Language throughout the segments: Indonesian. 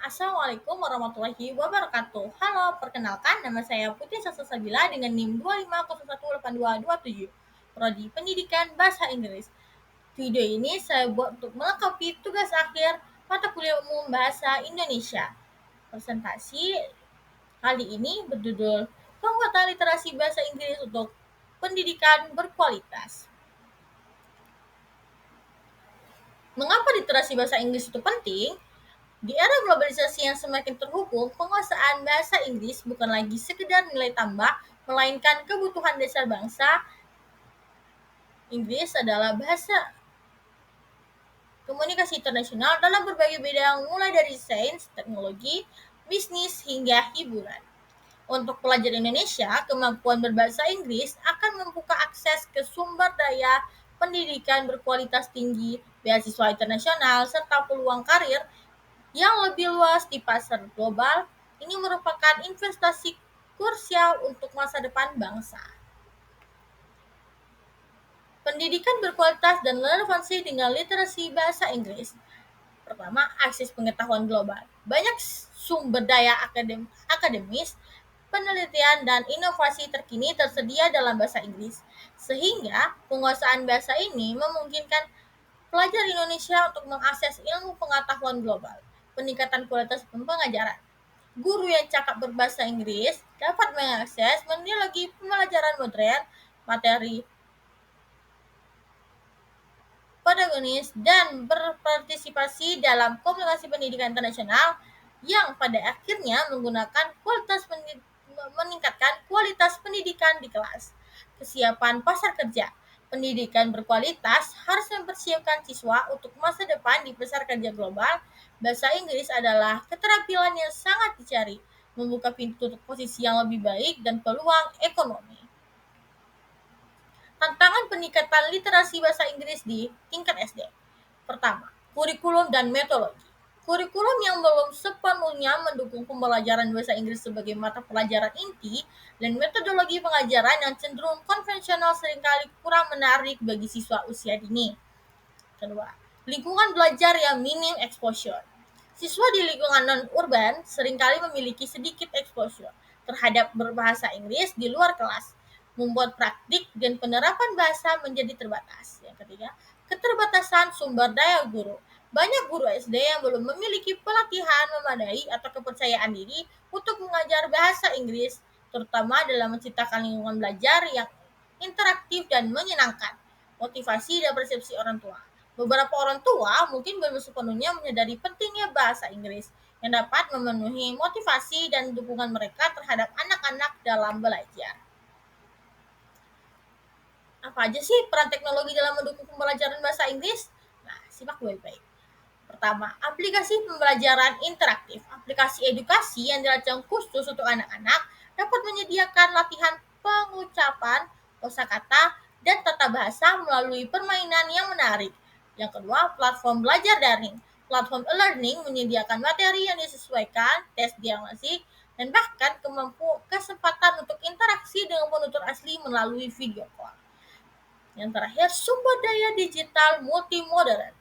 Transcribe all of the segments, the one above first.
Assalamualaikum warahmatullahi wabarakatuh. Halo, perkenalkan nama saya Putri Sasasabila dengan NIM 25018227, Prodi Pendidikan Bahasa Inggris. Video ini saya buat untuk melengkapi tugas akhir mata kuliah umum Bahasa Indonesia. Presentasi kali ini berjudul Penguatan Literasi Bahasa Inggris untuk Pendidikan Berkualitas. Mengapa literasi bahasa Inggris itu penting? Di era globalisasi yang semakin terhubung, penguasaan bahasa Inggris bukan lagi sekedar nilai tambah, melainkan kebutuhan dasar bangsa. Inggris adalah bahasa komunikasi internasional dalam berbagai bidang mulai dari sains, teknologi, bisnis, hingga hiburan. Untuk pelajar Indonesia, kemampuan berbahasa Inggris akan membuka akses ke sumber daya pendidikan berkualitas tinggi, beasiswa internasional, serta peluang karir yang lebih luas di pasar global. Ini merupakan investasi krusial untuk masa depan bangsa. Pendidikan berkualitas dan relevansi dengan literasi bahasa Inggris. Pertama, akses pengetahuan global. Banyak sumber daya akademis, penelitian, dan inovasi terkini tersedia dalam bahasa Inggris, sehingga penguasaan bahasa ini memungkinkan pelajar Indonesia untuk mengakses ilmu pengetahuan global. Peningkatan kualitas pengajaran. Guru yang cakap berbahasa Inggris dapat mengakses metodologi pembelajaran modern, materi pedagonis, dan berpartisipasi dalam komunikasi pendidikan internasional yang pada akhirnya meningkatkan kualitas pendidikan di kelas. Kesiapan pasar kerja. Pendidikan berkualitas harus mempersiapkan siswa untuk masa depan di pasar kerja global. Bahasa Inggris adalah keterampilan yang sangat dicari, membuka pintu untuk posisi yang lebih baik dan peluang ekonomi. Tantangan peningkatan literasi bahasa Inggris di tingkat SD. Pertama, kurikulum dan metodologi. Kurikulum yang belum sepenuhnya mendukung pembelajaran bahasa Inggris sebagai mata pelajaran inti dan metodologi pengajaran yang cenderung konvensional seringkali kurang menarik bagi siswa usia dini. Kedua, lingkungan belajar yang minim exposure. Siswa di lingkungan non-urban seringkali memiliki sedikit exposure terhadap berbahasa Inggris di luar kelas, membuat praktik dan penerapan bahasa menjadi terbatas. Yang ketiga, keterbatasan sumber daya guru. Banyak guru SD yang belum memiliki pelatihan memadai atau kepercayaan diri untuk mengajar bahasa Inggris, terutama dalam menciptakan lingkungan belajar yang interaktif dan menyenangkan. Motivasi dan persepsi orang tua. Beberapa orang tua mungkin belum sepenuhnya menyadari pentingnya bahasa Inggris yang dapat memenuhi motivasi dan dukungan mereka terhadap anak-anak dalam belajar. Apa aja sih peran teknologi dalam mendukung pembelajaran bahasa Inggris? Nah, simak baik-baik. Pertama, aplikasi pembelajaran interaktif. Aplikasi edukasi yang dirancang khusus untuk anak-anak dapat menyediakan latihan pengucapan, kosakata, dan tata bahasa melalui permainan yang menarik. Yang kedua, platform belajar daring. Platform e-learning menyediakan materi yang disesuaikan, tes diagnostik, dan bahkan kesempatan untuk interaksi dengan penutur asli melalui video call. Yang terakhir, sumber daya digital multimodern.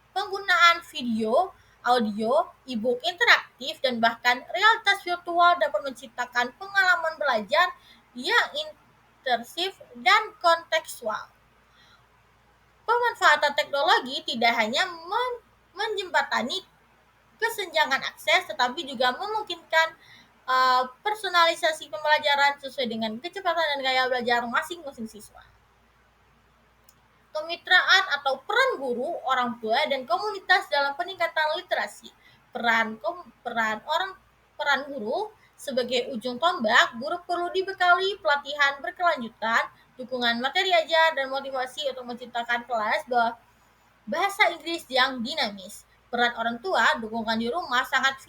Penggunaan video, audio, e-book interaktif, dan bahkan realitas virtual dapat menciptakan pengalaman belajar yang imersif dan kontekstual. Pemanfaatan teknologi tidak hanya menjembatani kesenjangan akses, tetapi juga memungkinkan personalisasi pembelajaran sesuai dengan kecepatan dan gaya belajar masing-masing siswa. Kemitraan atau peran guru, orang tua, dan komunitas dalam peningkatan literasi. Peran guru sebagai ujung tombak. Guru perlu dibekali pelatihan berkelanjutan, dukungan materi ajar, dan motivasi untuk menciptakan kelas bahasa Inggris yang dinamis. Peran orang tua, dukungan di rumah sangat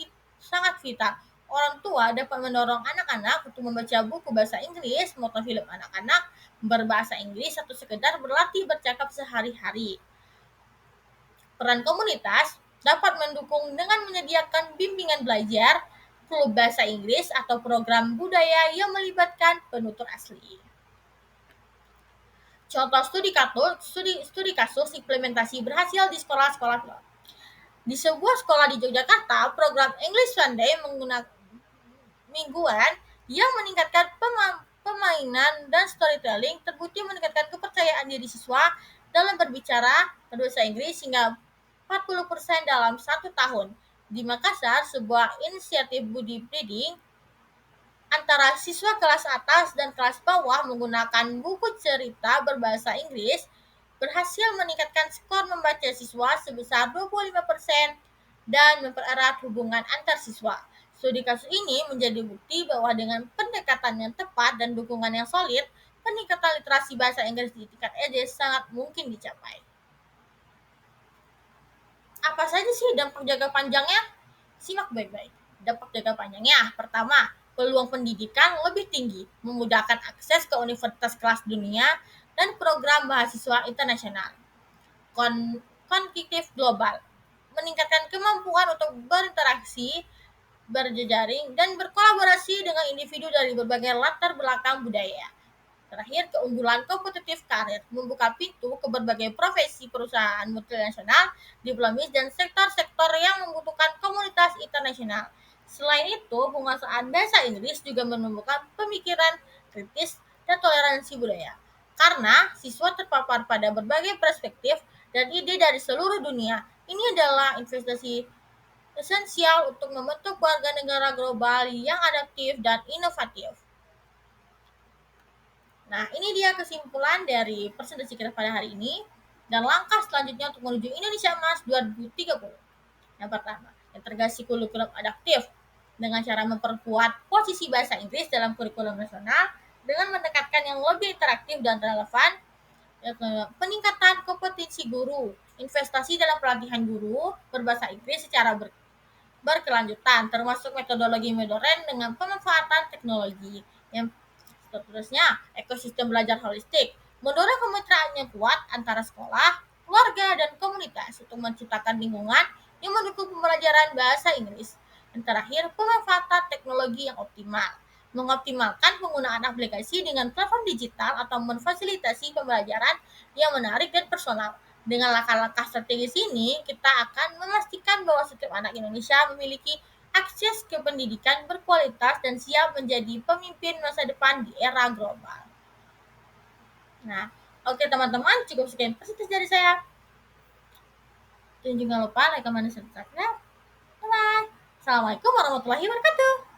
vital. Orang tua dapat mendorong anak-anak untuk membaca buku bahasa Inggris, menonton film anak-anak berbahasa Inggris, atau sekedar berlatih bercakap sehari-hari. Peran komunitas dapat mendukung dengan menyediakan bimbingan belajar, klub bahasa Inggris, atau program budaya yang melibatkan penutur asli. Contoh studi kasus implementasi berhasil di sekolah-sekolah. Di sebuah sekolah di Yogyakarta, program English Sunday menggunakan mingguan yang meningkatkan pemainan dan storytelling terbukti meningkatkan kepercayaan diri siswa dalam berbicara berbahasa Inggris hingga 40% dalam 1 tahun. Di Makassar, sebuah inisiatif Budi Breeding antara siswa kelas atas dan kelas bawah menggunakan buku cerita berbahasa Inggris berhasil meningkatkan skor membaca siswa sebesar 25% dan mempererat hubungan antar siswa. Studi kasus ini menjadi bukti bahwa dengan pendekatan yang tepat dan dukungan yang solid, peningkatan literasi bahasa Inggris di tingkat SD sangat mungkin dicapai. Apa saja sih dampak jangka panjangnya? Simak baik-baik. Dampak jangka panjangnya, pertama, peluang pendidikan lebih tinggi, memudahkan akses ke universitas kelas dunia dan program mahasiswa internasional. Kognitif global, meningkatkan kemampuan untuk berinteraksi, berjejaring, dan berkolaborasi dengan individu dari berbagai latar belakang budaya. Terakhir, keunggulan kompetitif karir membuka pintu ke berbagai profesi perusahaan multinasional, diplomis, dan sektor-sektor yang membutuhkan komunitas internasional. Selain itu, penguasaan bahasa Inggris juga menumbuhkan pemikiran kritis dan toleransi budaya. Karena siswa terpapar pada berbagai perspektif dan ide dari seluruh dunia, ini adalah investasi esensial untuk membentuk warga negara global yang adaptif dan inovatif. Nah, ini dia kesimpulan dari presentasi kita pada hari ini dan langkah selanjutnya untuk menuju Indonesia Emas 2030. Yang pertama, integrasi kurikulum adaptif dengan cara memperkuat posisi bahasa Inggris dalam kurikulum nasional dengan mendekatkan yang lebih interaktif dan relevan. Yang kedua, peningkatan kompetensi guru, investasi dalam pelatihan guru berbahasa Inggris secara berkelanjutan, termasuk metodologi modern dengan pemanfaatan teknologi. Yang seterusnya, ekosistem belajar holistik, mendorong kemitraan yang kuat antara sekolah, keluarga, dan komunitas untuk menciptakan lingkungan yang mendukung pembelajaran bahasa Inggris. Dan terakhir, pemanfaatan teknologi yang optimal, mengoptimalkan penggunaan aplikasi dengan platform digital atau memfasilitasi pembelajaran yang menarik dan personal. Dengan langkah-langkah strategis ini, kita akan memastikan bahwa setiap anak Indonesia memiliki akses ke pendidikan berkualitas dan siap menjadi pemimpin masa depan di era global. Nah, oke teman-teman, cukup sekian presentasi dari saya. Dan jangan lupa like, comment, dan subscribe. Bye-bye. Assalamualaikum warahmatullahi wabarakatuh.